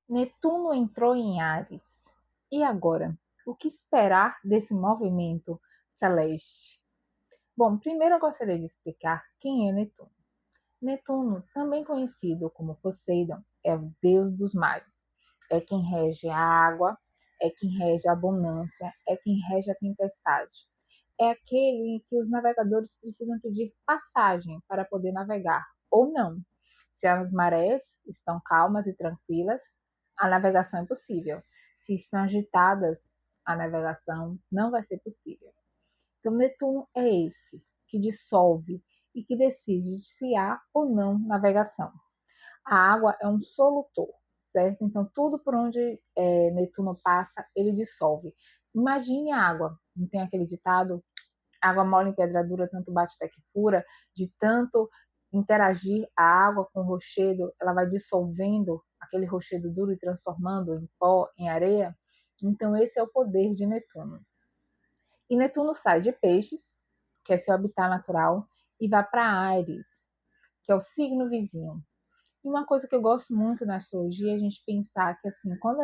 Netuno entrou em Áries. E agora? O que esperar desse movimento celeste? Bom, primeiro eu gostaria de explicar quem é Netuno. Netuno, também conhecido como Poseidon, é o deus dos mares. É quem rege a água, é quem rege a abundância, é quem rege a tempestade. É aquele em que os navegadores precisam pedir passagem para poder navegar, ou não. Se as marés estão calmas e tranquilas, a navegação é possível. Se estão agitadas, a navegação não vai ser possível. Então, Netuno é esse que dissolve e que decide se há ou não navegação. A água é um solutor, certo? Então, tudo por onde Netuno passa, ele dissolve. Imagine a água. Não tem aquele ditado? Água mole em pedra dura, tanto bate até que fura. De tanto interagir a água com o rochedo, ela vai dissolvendo aquele rochedo duro e transformando em pó, em areia. Então, esse é o poder de Netuno. E Netuno sai de Peixes, que é seu habitat natural, e vai para Áries, que é o signo vizinho. E uma coisa que eu gosto muito na astrologia é a gente pensar que assim, quando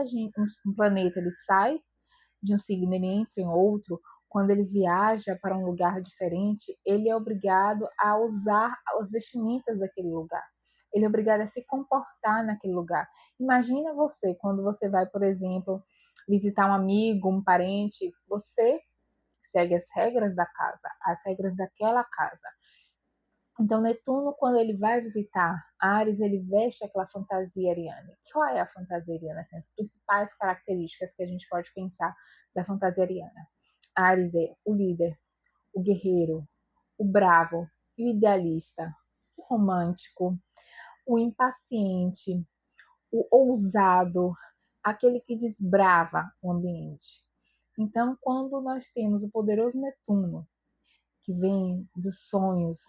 um planeta ele sai de um signo e ele entra em outro, quando ele viaja para um lugar diferente, ele é obrigado a usar as vestimentas daquele lugar. Ele é obrigado a se comportar naquele lugar. Imagina você, quando você vai, por exemplo, visitar um amigo, um parente, você segue as regras da casa, as regras daquela casa. Então, Netuno, quando ele vai visitar Áries, ele veste aquela fantasia ariana. Qual é a fantasia ariana? Assim, as principais características que a gente pode pensar da fantasia ariana. Áries é o líder, o guerreiro, o bravo, o idealista, o romântico, o impaciente, o ousado, aquele que desbrava o ambiente. Então, quando nós temos o poderoso Netuno, que vem dos sonhos,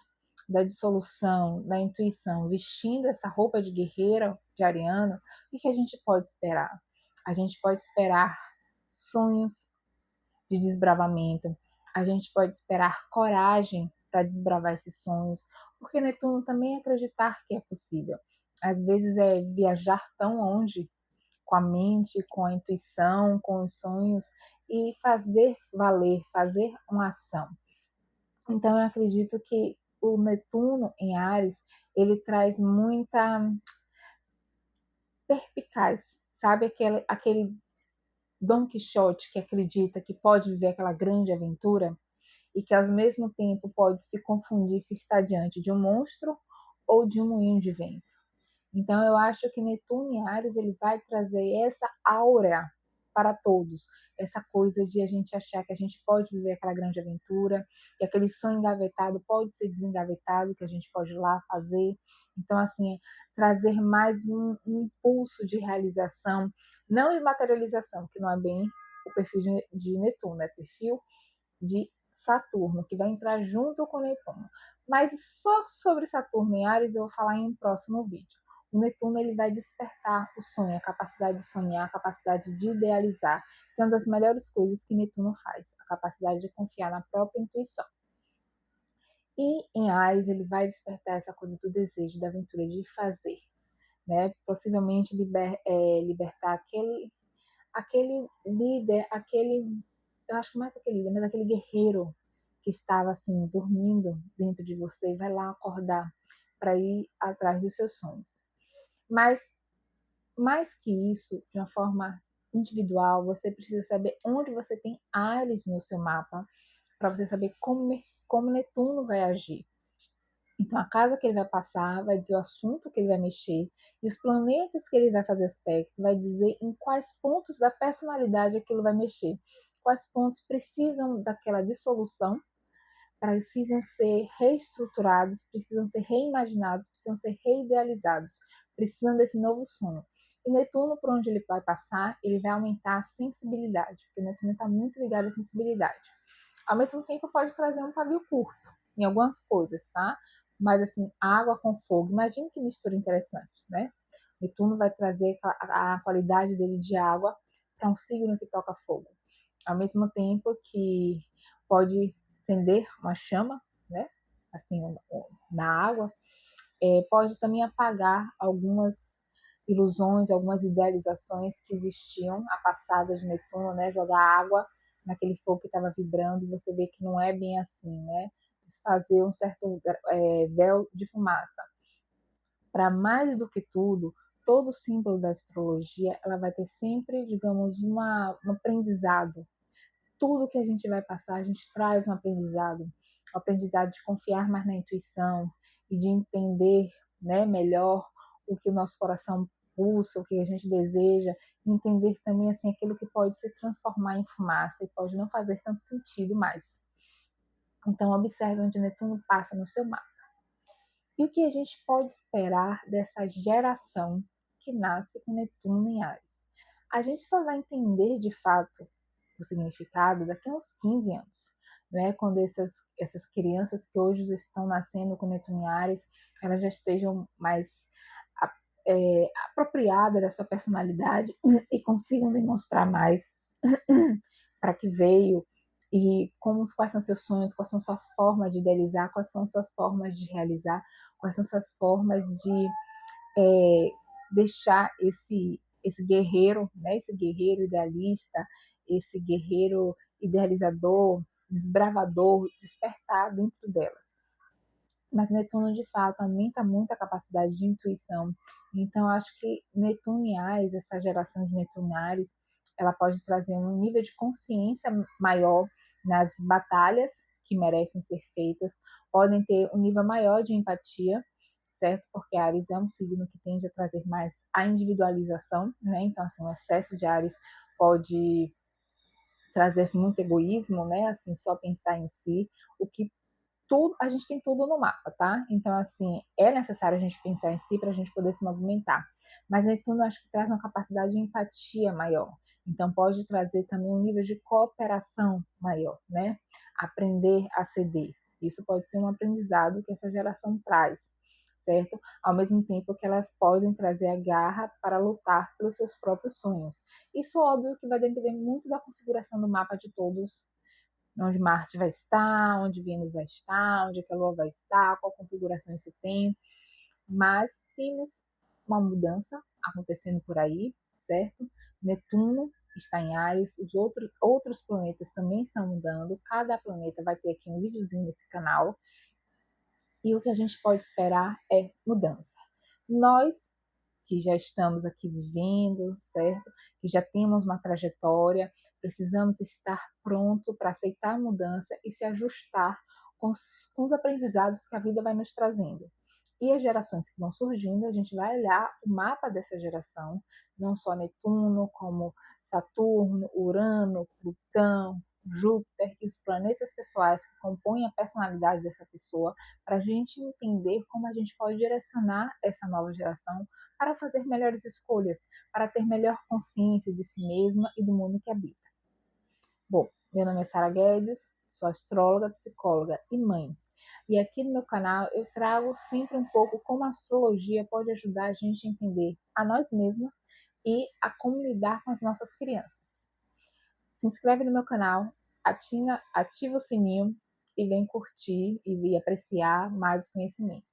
da dissolução, da intuição, vestindo essa roupa de guerreira de Ariano, o que a gente pode esperar? A gente pode esperar sonhos de desbravamento, a gente pode esperar coragem para desbravar esses sonhos, porque Netuno também é acreditar que é possível. Às vezes é viajar tão longe com a mente, com a intuição, com os sonhos e fazer valer, fazer uma ação. Então, eu acredito que o Netuno em Áries, ele traz muita perspicaz, sabe? Aquele Dom Quixote que acredita que pode viver aquela grande aventura e que, ao mesmo tempo, pode se confundir se está diante de um monstro ou de um moinho de vento. Então, eu acho que Netuno em Áries ele vai trazer essa aura para todos, essa coisa de a gente achar que a gente pode viver aquela grande aventura, que aquele sonho engavetado pode ser desengavetado, que a gente pode ir lá fazer. Então, assim, trazer mais um impulso de realização, não de materialização, que não é bem o perfil de Netuno, é perfil de Saturno, que vai entrar junto com Netuno. Mas só sobre Saturno em Áries eu vou falar em um próximo vídeo. O Netuno ele vai despertar o sonho, a capacidade de sonhar, a capacidade de idealizar, que é uma das melhores coisas que Netuno faz, a capacidade de confiar na própria intuição. E em Áries ele vai despertar essa coisa do desejo, da aventura, de fazer, né? Possivelmente libertar aquele líder, eu acho que mais aquele líder, mas aquele guerreiro que estava assim dormindo dentro de você, vai lá acordar para ir atrás dos seus sonhos. Mas mais que isso, de uma forma individual, você precisa saber onde você tem Áries no seu mapa para você saber como Netuno vai agir. Então, a casa que ele vai passar vai dizer o assunto que ele vai mexer, e os planetas que ele vai fazer aspecto vai dizer em quais pontos da personalidade aquilo vai mexer, quais pontos precisam daquela dissolução, precisam ser reestruturados, precisam ser reimaginados, precisam ser reidealizados, precisam desse novo sonho. E Netuno, por onde ele vai passar, ele vai aumentar a sensibilidade, porque Netuno está muito ligado à sensibilidade. Ao mesmo tempo, pode trazer um pavio curto em algumas coisas, tá? Mas, assim, água com fogo, imagine que mistura interessante, né? Netuno vai trazer a qualidade dele de água para um signo que toca fogo. Ao mesmo tempo que pode acender uma chama, né? Assim, na água, pode também apagar algumas ilusões, algumas idealizações que existiam, a passada de Netuno, né? Jogar água naquele fogo que estava vibrando, e você vê que não é bem assim, né? Desfazer um certo véu de fumaça. Para mais do que tudo, todo símbolo da astrologia, ela vai ter sempre, digamos, um aprendizado. Tudo que a gente vai passar, a gente traz um aprendizado de confiar mais na intuição e de entender, né, melhor o que o nosso coração pulsa, o que a gente deseja, entender também assim aquilo que pode se transformar em fumaça e pode não fazer tanto sentido mais. Então observe onde Netuno passa no seu mapa. E o que a gente pode esperar dessa geração que nasce com Netuno em Áries? A gente só vai entender de fato o significado daqui a uns 15 anos, né? Quando essas crianças que hoje estão nascendo com Netuno em Áries, elas já estejam mais apropriadas da sua personalidade e consigam demonstrar mais para que veio e quais são seus sonhos, quais são suas formas de idealizar, quais são suas formas de realizar, quais são suas formas de deixar esse guerreiro, né, esse guerreiro idealista, esse guerreiro idealizador, desbravador, despertar dentro delas. Mas Netuno, de fato, aumenta muito a capacidade de intuição. Então, acho que Netuno em Áries, essa geração de Netuno em Áries, ela pode trazer um nível de consciência maior nas batalhas que merecem ser feitas, podem ter um nível maior de empatia, certo? Porque Áries é um signo que tende a trazer mais a individualização, né? Então, assim, o excesso de Áries pode trazer assim, muito egoísmo, né? Assim, só pensar em si, o que tudo, a gente tem tudo no mapa, tá? Então, assim, é necessário a gente pensar em si para a gente poder se movimentar. Mas Netuno acho que traz uma capacidade de empatia maior. Então, pode trazer também um nível de cooperação maior, né? Aprender a ceder. Isso pode ser um aprendizado que essa geração traz, certo? Ao mesmo tempo que elas podem trazer a garra para lutar pelos seus próprios sonhos. Isso, óbvio, que vai depender muito da configuração do mapa de todos, onde Marte vai estar, onde Vênus vai estar, onde a Lua vai estar, qual configuração isso tem. Mas temos uma mudança acontecendo por aí, certo? Netuno está em Áries, os outros planetas também estão mudando, cada planeta vai ter aqui um videozinho nesse canal, e o que a gente pode esperar é mudança. Nós, que já estamos aqui vivendo, certo? Que já temos uma trajetória, precisamos estar pronto para aceitar a mudança e se ajustar com os aprendizados que a vida vai nos trazendo. E as gerações que vão surgindo, a gente vai olhar o mapa dessa geração, não só Netuno, como Saturno, Urano, Plutão, Júpiter e os planetas pessoais que compõem a personalidade dessa pessoa, para a gente entender como a gente pode direcionar essa nova geração para fazer melhores escolhas, para ter melhor consciência de si mesma e do mundo que habita. Bom, meu nome é Sara Guedes, sou astróloga, psicóloga e mãe. E aqui no meu canal eu trago sempre um pouco como a astrologia pode ajudar a gente a entender a nós mesmos e a como lidar com as nossas crianças. Se inscreve no meu canal, ativa o sininho e vem curtir e apreciar mais conhecimento.